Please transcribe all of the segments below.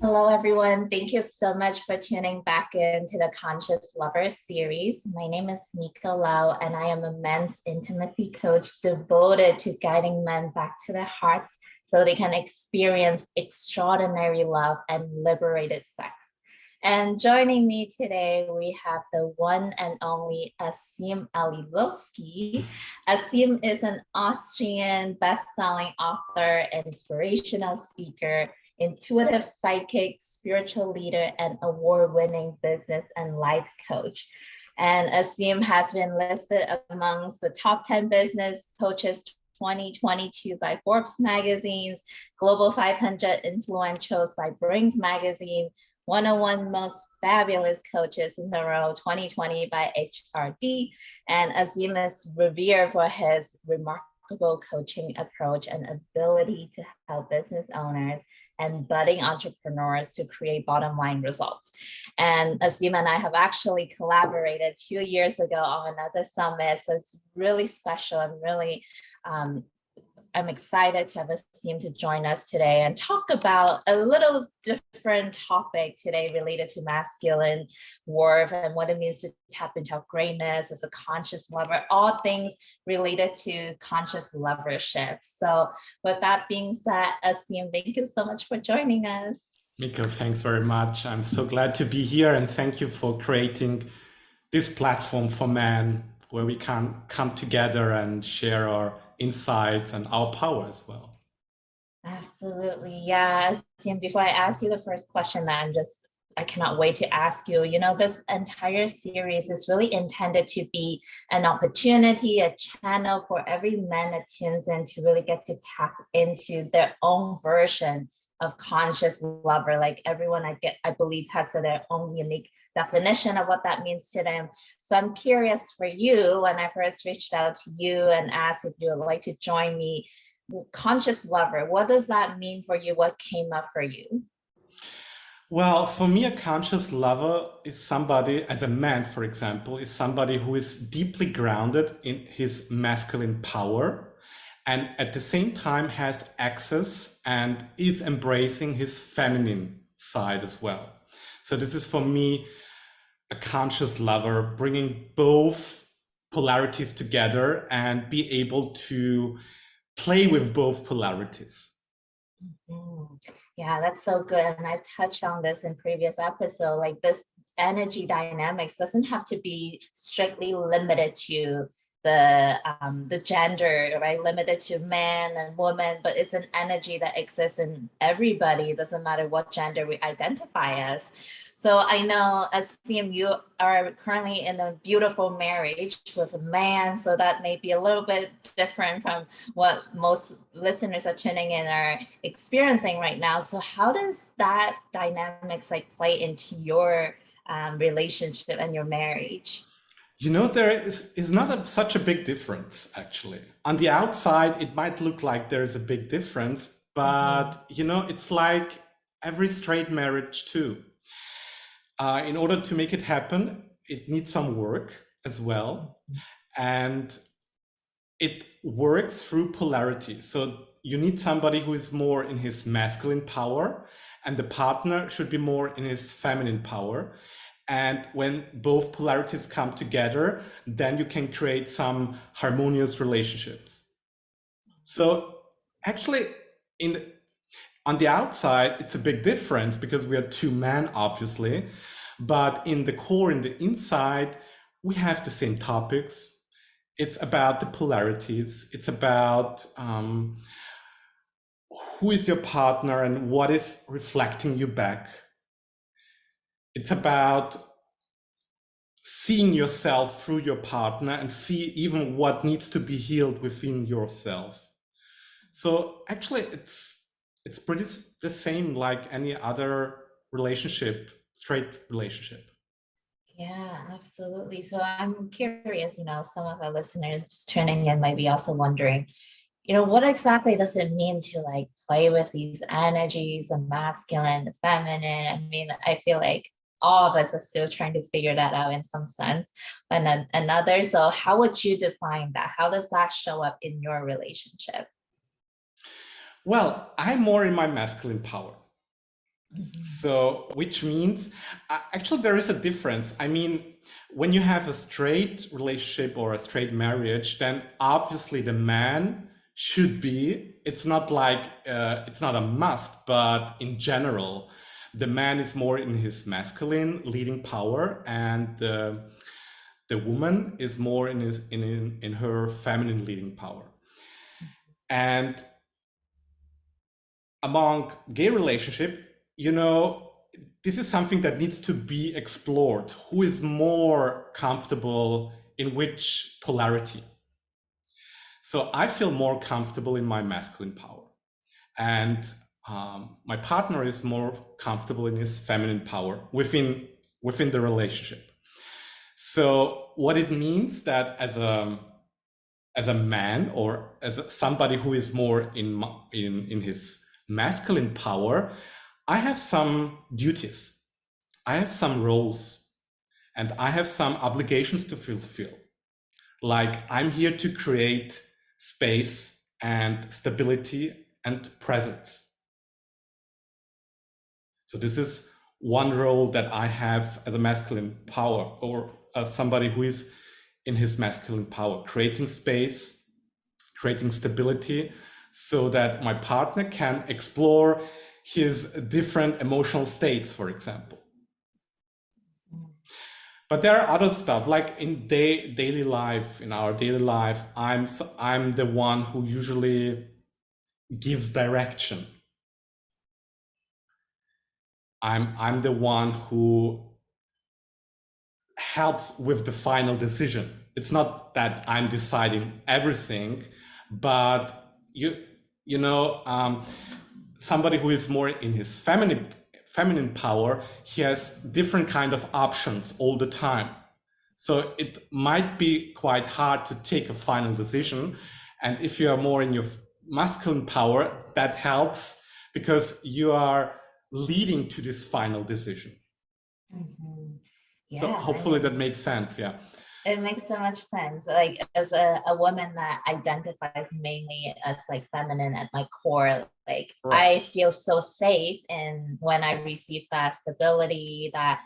Hello, everyone. Thank you so much for tuning back into the Conscious Lover series. My name is Miko Lau, and I am a men's intimacy coach devoted to guiding men back to their hearts so they can experience extraordinary love and liberated sex. And joining me today, we have the one and only Asim Aliloski. Asim is an Austrian best-selling author, inspirational speaker, intuitive psychic, spiritual leader, and award-winning business and life coach. And Asim has been listed amongst the top 10 business coaches 2022 by Forbes magazines, Global 500 influentials by Brains magazine, 101 most fabulous coaches in the world 2020 by HRD, and Asim is revered for his remarkable coaching approach and ability to help business owners and budding entrepreneurs to create bottom line results. And Asim and I have actually collaborated 2 years ago on another summit. So it's really special and really I'm excited to have Asim to join us today and talk about a little different topic today related to masculine worth and what it means to tap into our greatness as a conscious lover, all things related to conscious lovership. So with that being said, Asim, thank you so much for joining us. Miko, thanks very much. I'm so glad to be here, and thank you for creating this platform for men where we can come together and share our insights and our power as well. Absolutely. Yeah. Asim, before I ask you the first question that I cannot wait to ask you. This entire series is really intended to be an opportunity, a channel for every man that tunes in to really get to tap into their own version of conscious lover. Like everyone I believe has their own unique definition of what that means to them. So I'm curious for you, when I first reached out to you and asked if you would like to join me, conscious lover, what does that mean for you? What came up for you? Well, for me, a conscious lover is somebody, as a man, for example, is somebody who is deeply grounded in his masculine power and at the same time has access and is embracing his feminine side as well. So this is for me a conscious lover, bringing both polarities together and be able to play with both polarities. Mm. Yeah, that's so good. And I've touched on this in previous episode. Like this energy dynamics doesn't have to be strictly limited to the gender, right? Limited to man and woman, but it's an energy that exists in everybody. It doesn't matter what gender we identify as. So I know, Asim, you are currently in a beautiful marriage with a man, so that may be a little bit different from what most listeners are tuning in are experiencing right now. So how does that dynamics like play into your relationship and your marriage? There is not such a big difference, actually. On the outside, it might look like there's a big difference, Mhm. but, it's like every straight marriage too. In order to make it happen, it needs some work as well. And it works through polarity. So you need somebody who is more in his masculine power, and the partner should be more in his feminine power. And when both polarities come together, then you can create some harmonious relationships. So actually, in on the outside, it's a big difference because we are two men, obviously. But in the core, in the inside, we have the same topics. It's about the polarities. It's about who is your partner and what is reflecting you back. It's about seeing yourself through your partner and see even what needs to be healed within yourself. So actually, it's pretty the same like any other relationship, straight relationship. Yeah, absolutely. So I'm curious, some of our listeners just tuning in might be also wondering, what exactly does it mean to like play with these energies, the masculine, the feminine? I mean, I feel like all of us are still trying to figure that out in some sense and another. So how would you define that? How does that show up in your relationship? Well, I'm more in my masculine power. Mhm. So, which means actually there is a difference. I mean, when you have a straight relationship or a straight marriage, then obviously the man should be, it's not like, it's not a must, but in general, the man is more in his masculine leading power, and the woman is more in in her feminine leading power. And among gay relationship, you know, this is something that needs to be explored. Who is more comfortable in which polarity? So I feel more comfortable in my masculine power, and my partner is more comfortable in his feminine power within the relationship. So what it means that as a man, or as somebody who is more in his masculine power, I have some duties, I have some roles, and I have some obligations to fulfill. Like, I'm here to create space and stability and presence. So this is one role that I have as a masculine power, or as somebody who is in his masculine power, creating space, creating stability, so that my partner can explore his different emotional states, for example. But there are other stuff, like in daily life, in our daily life, I'm the one who usually gives direction. I'm the one who helps with the final decision. It's not that I'm deciding everything, but you know, somebody who is more in his feminine power, he has different kind of options all the time. So it might be quite hard to take a final decision. And if you are more in your masculine power, that helps because you are leading to this final decision. Mhm. So Yeah, I hopefully that mean, makes sense. Yeah. it makes so much sense. Like as a woman that identifies mainly as like feminine at my core, like Right. I feel so safe and when I receive that stability, that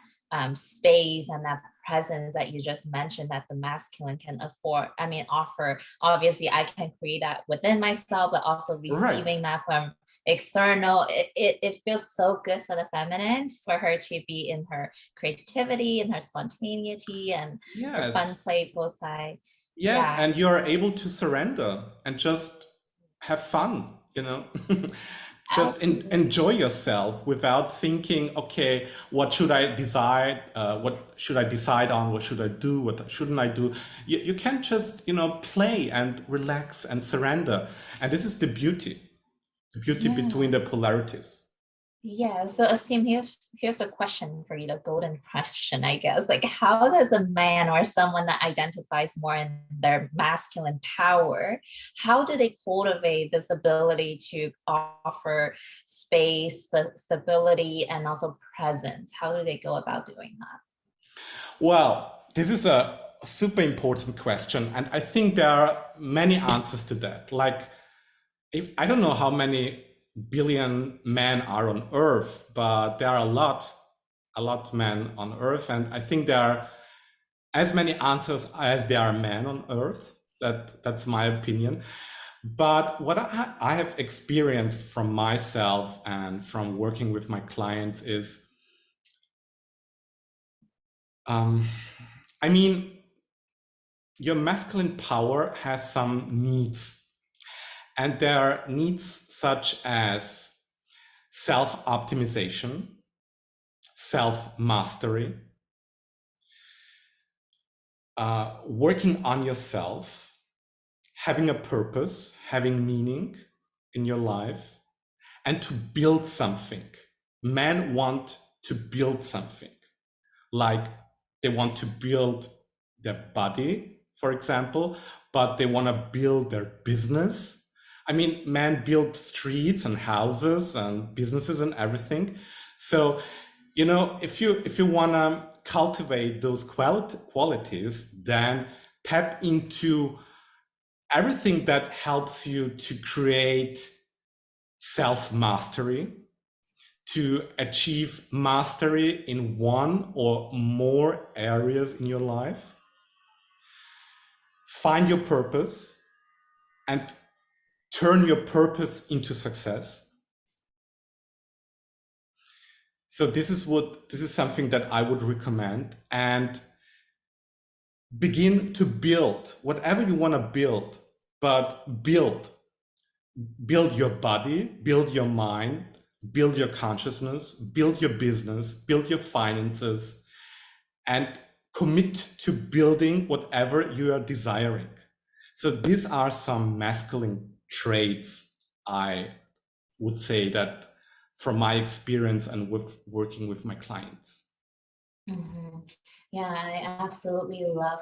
space and that presence that you just mentioned that the masculine can afford, I mean, offer. Obviously, I can create that within myself, but also Right. receiving that from external. It feels so good for the feminine for her to be in her creativity and her spontaneity and her fun, Yes. playful side. Yes. Yeah, And you are able to surrender and just have fun, you know? Just enjoy absolutely. yourself without thinking, okay, what should I decide? What should I decide on? What should I do? What shouldn't I do? You can just, you know, play and relax and surrender. And this is the beauty between Yeah. the polarities. Yeah, so Asim, here's a question for you, the golden question, I guess. Like, how does a man or someone that identifies more in their masculine power, how do they cultivate this ability to offer space, stability, and also presence? How do they go about doing that? Well, this is a super important question. And I think there are many answers to that. Like, if, I don't know how many billion men are on Earth, but there are a lot men on Earth. And I think there are as many answers as there are men on Earth. That's my opinion. But what I have experienced from myself and from working with my clients is, um, I mean, your masculine power has some needs, and there are needs such as self optimization, self mastery, working on yourself, having a purpose, having meaning in your life, and to build something. Men want to build something, like they want to build their body, for example, but they want to build their business. I mean, men build streets and houses and businesses and everything. So, you know, if you want to cultivate those qualities, then tap into everything that helps you to create self mastery, to achieve mastery in one or more areas in your life, find your purpose and turn your purpose into success. So this is something that I would recommend, and begin to build whatever you want to build, but build your body, build your mind, build your consciousness, build your business, build your finances, and commit to building whatever you are desiring. So these are some masculine traits, I would say, that from my experience and with working with my clients. Mhm. Yeah, I absolutely love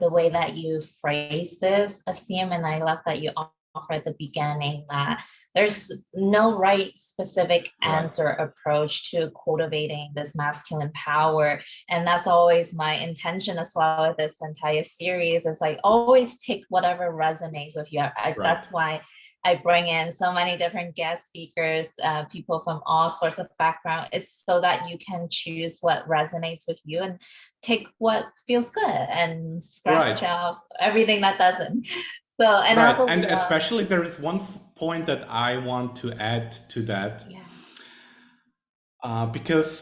the way that you phrase this, Asim, and I love that you offer at the beginning that there's no right specific Right. answer approach to cultivating this masculine power. And that's always my intention as well with this entire series. Is like always take whatever resonates with you. Right. That's why I bring in so many different guest speakers, people from all sorts of background. It's so that you can choose what resonates with you and take what feels good and scratch Right. out everything that doesn't. So, and Right. also And especially there is one point that I want to add to that, yeah. because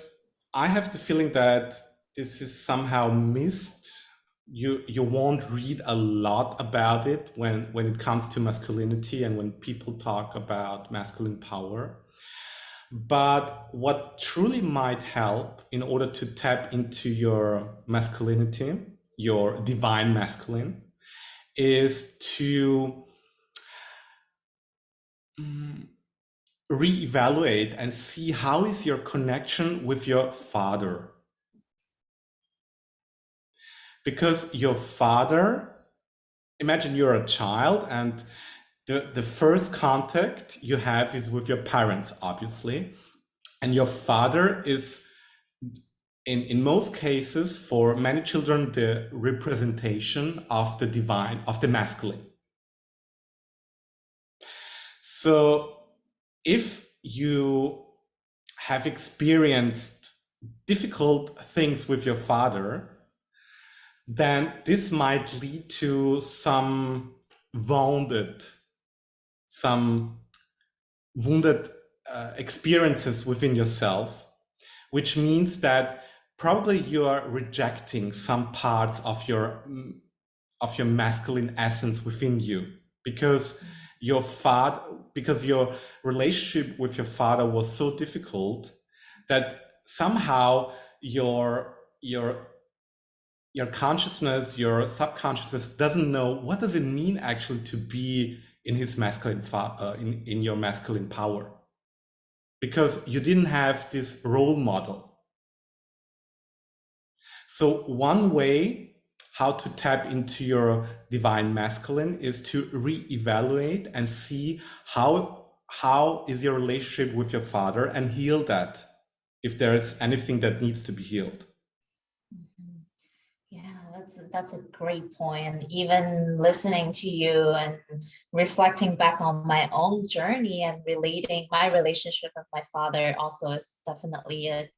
I have the feeling that this is somehow missed. You won't read a lot about it when it comes to masculinity and when people talk about masculine power. But what truly might help in order to tap into your masculinity, your divine masculine, is to reevaluate and see how is your connection with your father. Because your father, imagine you're a child and the first contact you have is with your parents, obviously. And your father is, in most cases, for many children, the representation of the divine, of the masculine. So if you have experienced difficult things with your father, then this might lead to some wounded experiences within yourself, which means that probably you are rejecting some parts of your masculine essence within you, because your relationship with your father was so difficult that somehow your consciousness, your subconsciousness doesn't know what does it mean actually to be in his masculine in your masculine power, because you didn't have this role model. So one way how to tap into your divine masculine is to reevaluate and see how is your relationship with your father, and heal that if there is anything that needs to be healed. Mhm. Yeah, that's a great point. And even listening to you and reflecting back on my own journey and relating my relationship with my father also is definitely a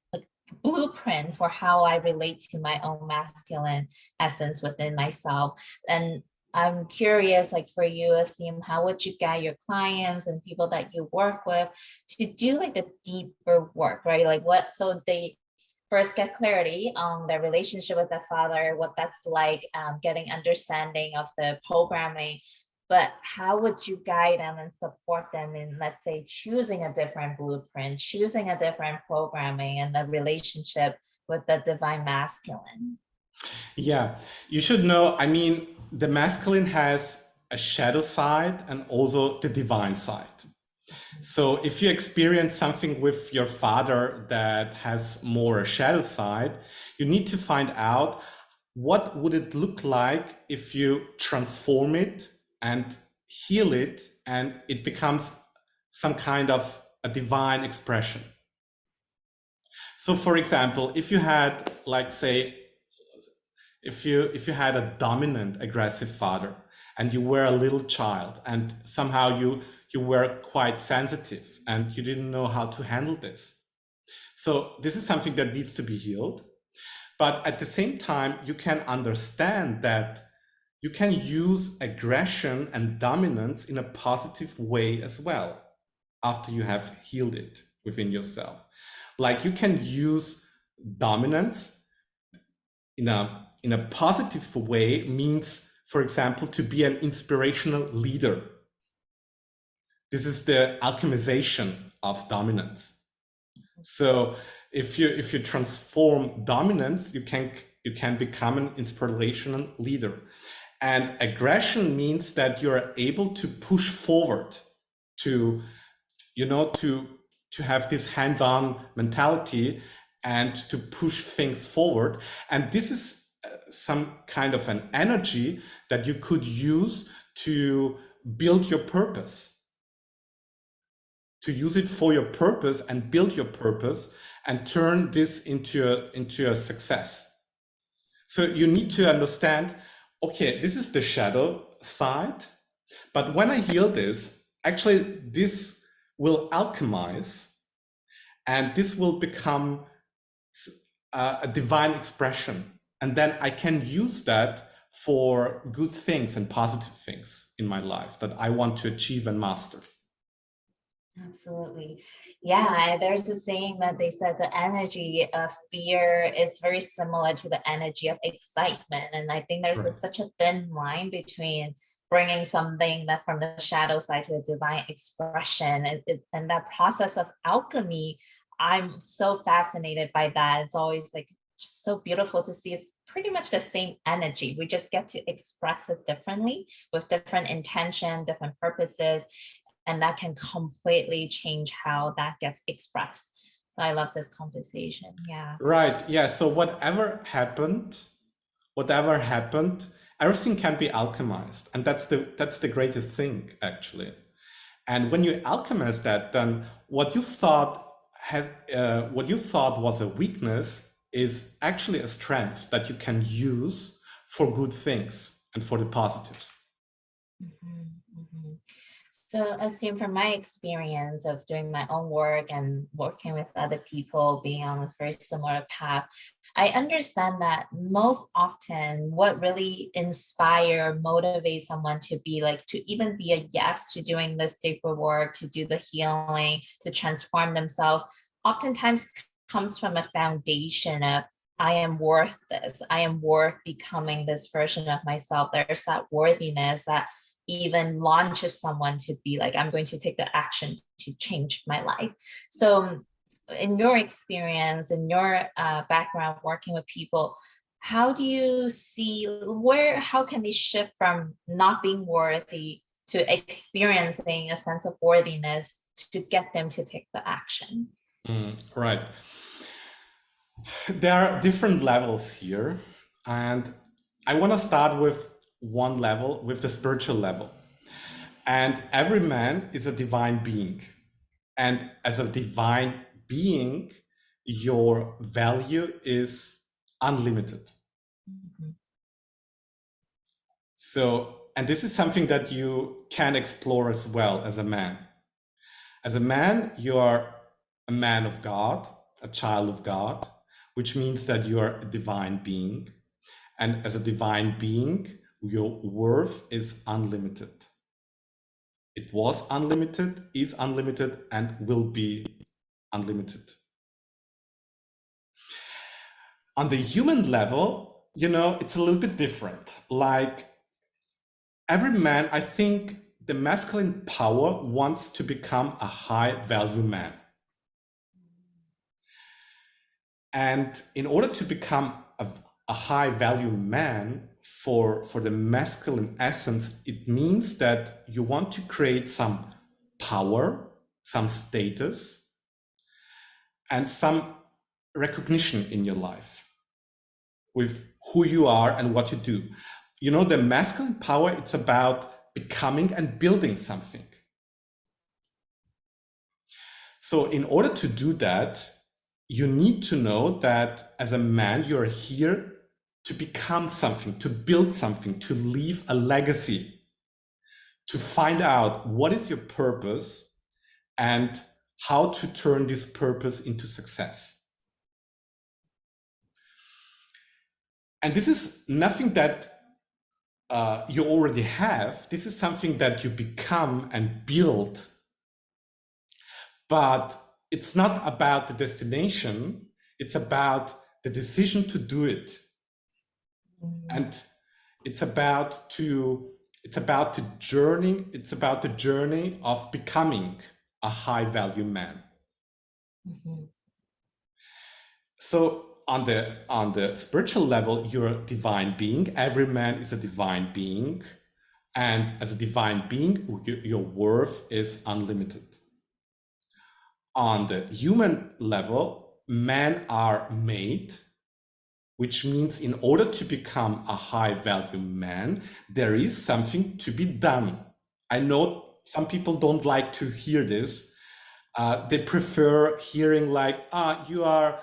blueprint for how I relate to my own masculine essence within myself. And I'm curious, like for you, Asim, how would you guide your clients and people that you work with to do like a deeper work, right? Like what, so they first get clarity on their relationship with their father, what that's like, getting understanding of the programming. But how would you guide them and support them in, let's say, choosing a different blueprint, choosing a different programming and the relationship with the divine masculine? Yeah, you should know, I mean, the masculine has a shadow side and also the divine side. So if you experience something with your father that has more a shadow side, you need to find out what would it look like if you transform it and heal it and it becomes some kind of a divine expression. So for example, if you had, like, say, if you had a dominant aggressive father and you were a little child and somehow you were quite sensitive and you didn't know how to handle this, So this is something that needs to be healed. But at the same time, you can understand that you can use aggression and dominance in a positive way as well after you have healed it within yourself. Like you can use dominance in a positive way means, for example, to be an inspirational leader. This is the alchemization of dominance. So if you transform dominance, you can become an inspirational leader. And aggression means that you're able to push forward, to to have this hands-on mentality and to push things forward. And this is some kind of an energy that you could use to build your purpose, to use it for your purpose and build your purpose and turn this into a success. So you need to understand, okay, this is the shadow side, but when I heal this, actually this will alchemize and this will become a divine expression. And then I can use that for good things and positive things in my life that I want to achieve and master. Absolutely. Yeah, there's a saying that they said the energy of fear is very similar to the energy of excitement. And I think there's Right. such a thin line between bringing something that from the shadow side to a divine expression. And that process of alchemy, I'm so fascinated by that. It's always like just so beautiful to see. It's pretty much the same energy. We just get to express it differently with different intention, different purposes, and that can completely change how that gets expressed. So I love this conversation. Yeah. Right. Yeah. So whatever happened, everything can be alchemized, and that's the greatest thing actually. And when you alchemize that, then what you thought was a weakness is actually a strength that you can use for good things and for the positive. Mhm, mhm. So, Asim, from my experience of doing my own work and working with other people, being on a very similar path, I understand that most often what really inspire, motivate someone to be like, to even be a yes to doing this deeper work, to do the healing, to transform themselves, oftentimes comes from a foundation of, I am worth this. I am worth becoming this version of myself. There's that worthiness that even launches someone to be like, I'm going to take the action to change my life. So in your experience, in your background working with people, how do you see how can they shift from not being worthy to experiencing a sense of worthiness to get them to take the action? Right. There are different levels here, and I want to start with one level, with the spiritual level. And every man is a divine being. And as a divine being, your value is unlimited. Mhm. So, and this is something that you can explore as well as a man. As a man, you are a man of God, a child of God, which means that you are a divine being. And as a divine being, your worth is unlimited. It was unlimited, is unlimited, and will be unlimited. On the human level, it's a little bit different. Like every man, I think the masculine power wants to become a high value man. And in order to become a high value man for the masculine essence, it means that you want to create some power, some status, and some recognition in your life with who you are and what you do. The masculine power, it's about becoming and building something. So in order to do that, you need to know that as a man, you're here to become something, to build something, to leave a legacy, to find out what is your purpose and how to turn this purpose into success. And this is nothing that you already have. This is something that you become and build. But it's not about the destination. It's about the decision to do it. And it's about the journey. It's about the journey of becoming a high value man. So on the spiritual level, you're a divine being. Every man is a divine being. And as a divine being, your worth is unlimited. On the human level, men are made, which means in order to become a high value man, there is something to be done. I know some people don't like to hear this. They prefer hearing like, you are,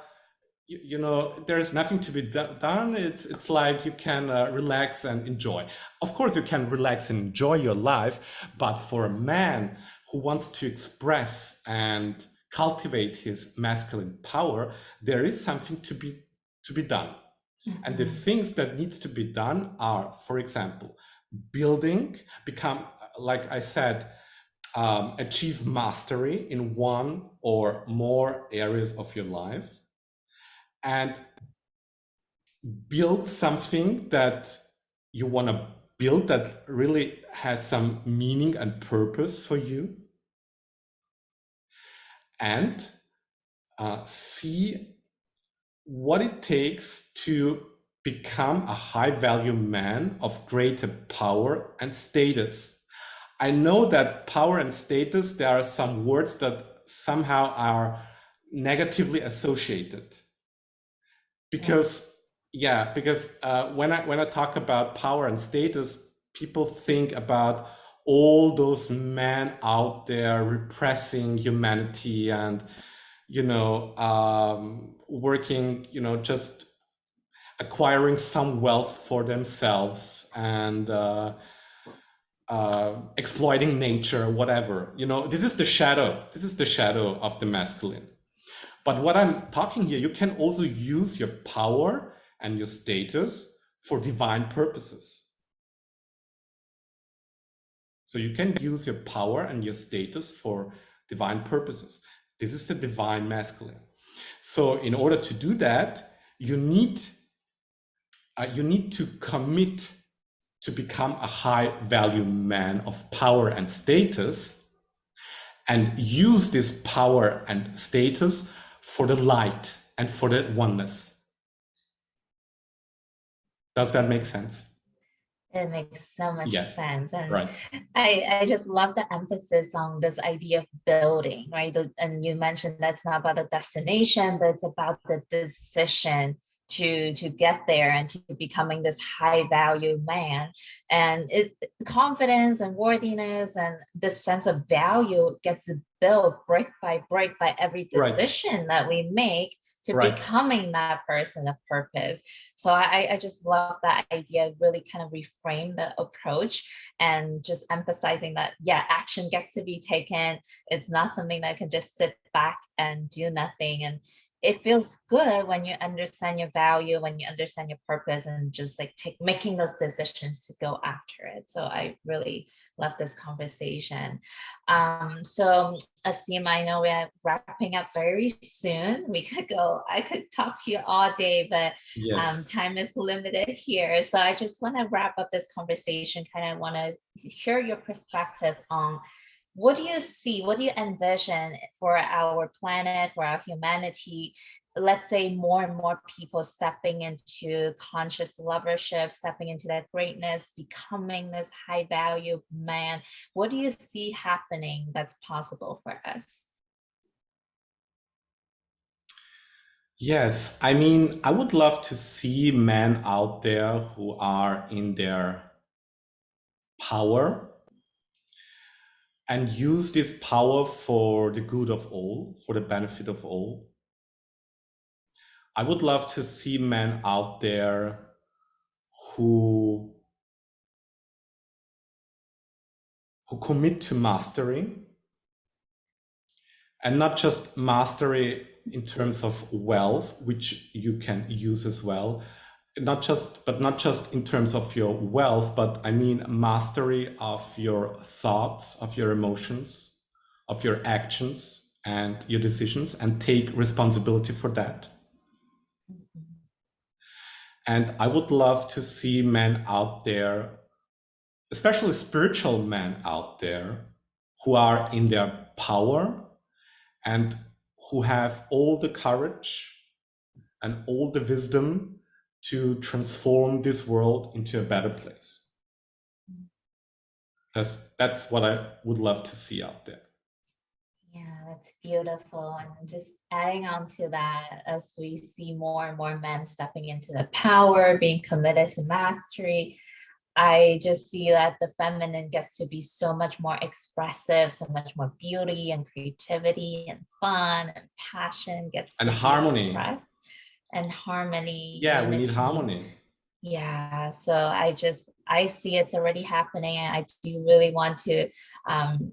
you know, there's nothing to be done. It's like you can relax and enjoy. Of course, you can relax and enjoy your life, but for a man who wants to express and cultivate his masculine power, there is something to be done. And the things that needs to be done are, for example, become, like I said, achieve mastery in one or more areas of your life, and build something that you want to build that really has some meaning and purpose for you, and see what it takes to become a high value man of greater power and status. I know that power and status, there are some words that somehow are negatively associated. Because when I talk about power and status, people think about all those men out there repressing humanity and working, just acquiring some wealth for themselves and exploiting nature, whatever. This is the shadow. This is the shadow of the masculine. But what I'm talking here, you can also use your power and your status for divine purposes. So you can use your power and your status for divine purposes. This is the divine masculine. So in order to do that, you need to commit to become a high value man of power and status, and use this power and status for the light and for the oneness. Does that make sense? It makes so much Yes. sense. And Right. I just love the emphasis on this idea of building, right? And you mentioned that's not about the destination, but it's about the decision to get there and to becoming this high value man. And confidence and worthiness and this sense of value gets built brick by brick by every decision that we make to becoming that person of purpose. So I just love that idea, really kind of reframe the approach and just emphasizing that, action gets to be taken. It's not something that can just sit back and do nothing. And it feels good when you understand your value, when you understand your purpose, and just like making those decisions to go after it. So I really love this conversation. So Asim, I know we're wrapping up very soon. I could talk to you all day, but time is limited here. So I just want to wrap up this conversation, kind of want to hear your perspective on what do you see, what do you envision for our planet, for our humanity? Let's say more and more people stepping into conscious lovership, stepping into that greatness, becoming this high value man. What do you see happening that's possible for us? Yes, I mean, I would love to see men out there who are in their power and use this power for the good of all, for the benefit of all. I would love to see men out there who commit to mastery And not just mastery in terms of wealth, which you can use as well. Not just in terms of your wealth, but I mean mastery of your thoughts, of your emotions, of your actions and your decisions, and take responsibility for that. And I would love to see men out there, especially spiritual men out there, who are in their power and who have all the courage and all the wisdom to transform this world into a better place. That's what I would love to see out there. Yeah, that's beautiful. And just adding on to that, as we see more and more men stepping into the power, being committed to mastery, I just see that the feminine gets to be so much more expressive, so much more beauty and creativity and fun and passion gets And to be harmony. expressed, and harmony, Yeah, unity. we need harmony. Yeah, so I see it's already happening, and I do really want to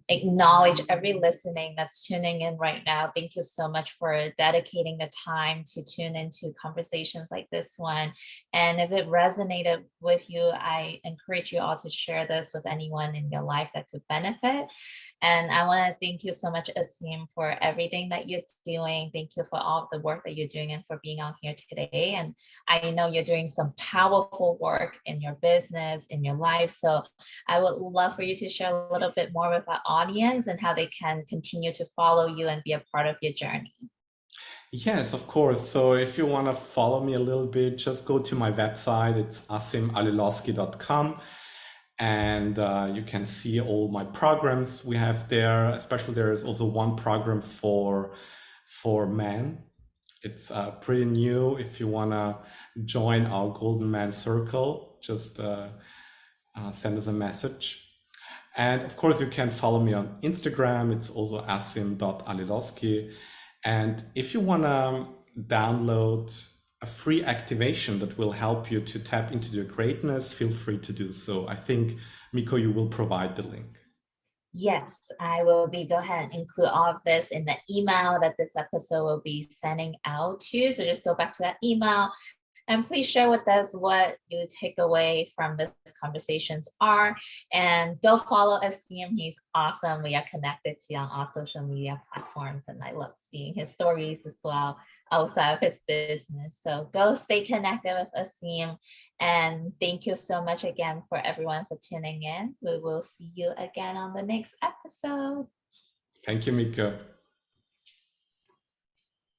acknowledge every listening that's tuning in right now. Thank you so much for dedicating the time to tune into conversations like this one. And if it resonated with you, I encourage you all to share this with anyone in your life that could benefit. And I want to thank you so much, Asim, for everything that you're doing. Thank you for all of the work that you're doing and for being on here today. And I know you're doing some powerful work in your business, in your life. So I would love for you to share a little bit more with our audience and how they can continue to follow you and be a part of your journey. Yes, of course. So if you want to follow me a little bit, just go to my website. It's asimaliloski.com. And you can see all my programs we have there. Especially there is also one program for men. It's pretty new. If you want to join our Golden Man Circle, just send us a message. And of course, you can follow me on Instagram. It's also asim.aliloski. And if you want to download a free activation that will help you to tap into your greatness, feel free to do so. I think, Miko, you will provide the link. Yes, I will go ahead and include all of this in the email that this episode will be sending out to you. So just go back to that email. And please share with us what you take away from this conversations are. And go follow Asim. He's awesome. We are connected to on all social media platforms. And I love seeing his stories as well outside of his business. So go stay connected with Asim. And thank you so much again for everyone for tuning in. We will see you again on the next episode. Thank you, Miko.